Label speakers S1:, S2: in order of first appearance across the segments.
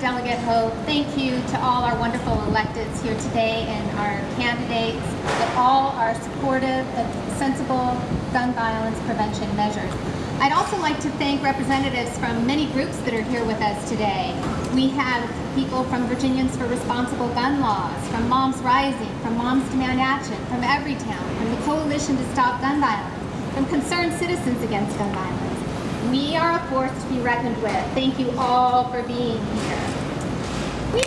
S1: Delegate Hope. Thank you to all our wonderful electeds here today and our candidates that all are supportive of sensible gun violence prevention measures. I'd also like to thank representatives from many groups that are here with us today. We have people from Virginians for Responsible Gun Laws, from Moms Rising, from Moms Demand Action, from Everytown, from the Coalition to Stop Gun Violence, from Concerned Citizens Against Gun Violence. We are a force to be reckoned with. Thank you all for being here. We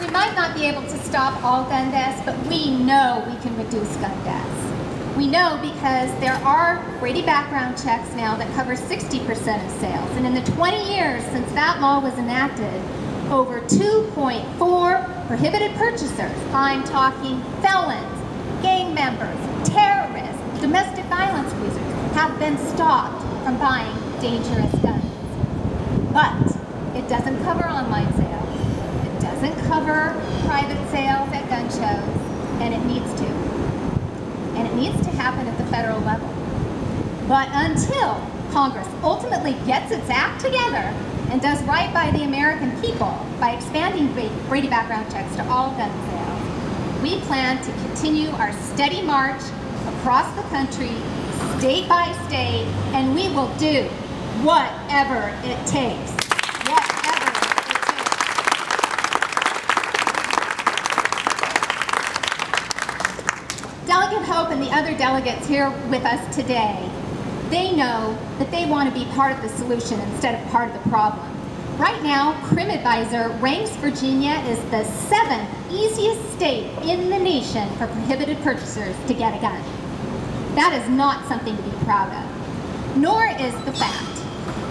S1: might not be able to stop all gun deaths, but we know we can reduce gun deaths. We know because there are Brady background checks now that cover 60% of sales. And in the 20 years since that law was enacted, over 2.4 prohibited purchasers, I'm talking felons, gang members, terrorists, domestic violence users, have been stopped from buying dangerous guns. But it doesn't cover online sales. It doesn't cover private sales at gun shows, and it needs to. And it needs to happen at the federal level. But until Congress ultimately gets its act together and does right by the American people by expanding Brady background checks to all gun sales, we plan to continue our steady march across the country, state by state, and we will do whatever it takes. Whatever it takes. Delegate Hope and the other delegates here with us today, they know that they want to be part of the solution instead of part of the problem. Right now, CrimAdvisor ranks Virginia as the 7th easiest state in the nation for prohibited purchasers to get a gun. That is not something to be proud of. Nor is the fact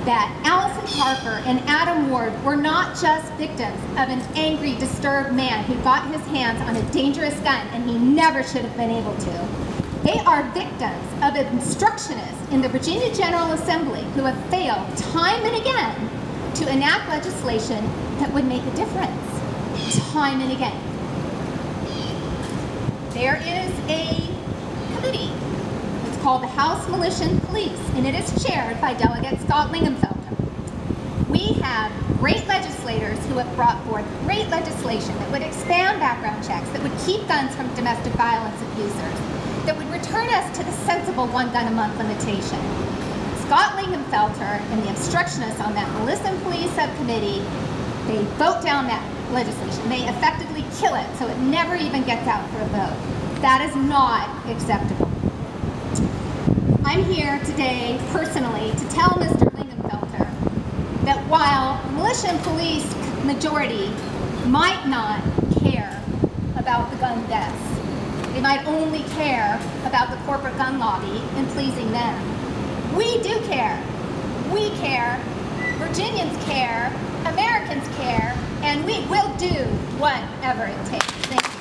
S1: that Allison Parker and Adam Ward were not just victims of an angry, disturbed man who got his hands on a dangerous gun and he never should have been able to. They are victims of obstructionists in the Virginia General Assembly who have failed time and again to enact legislation that would make a difference, time and again. There is a committee. It's called the House Militia and Police, and it is chaired by Delegate Scott Lingenfelter. We have great legislators who have brought forth great legislation that would expand background checks, that would keep guns from domestic violence abusers, that would return us to the sensible one gun a month limitation. Scott Lingenfelter and the obstructionists on that Militia and Police subcommittee, they vote down that legislation. They effectively kill it so it never even gets out for a vote. That is not acceptable. I'm here today personally to tell Mr. Lingenfelter that while Militia and Police majority might not care about the gun deaths, they might only care about the corporate gun lobby and pleasing them. We do care. We care. Virginians care. Americans care. And we will do whatever it takes. Thank you.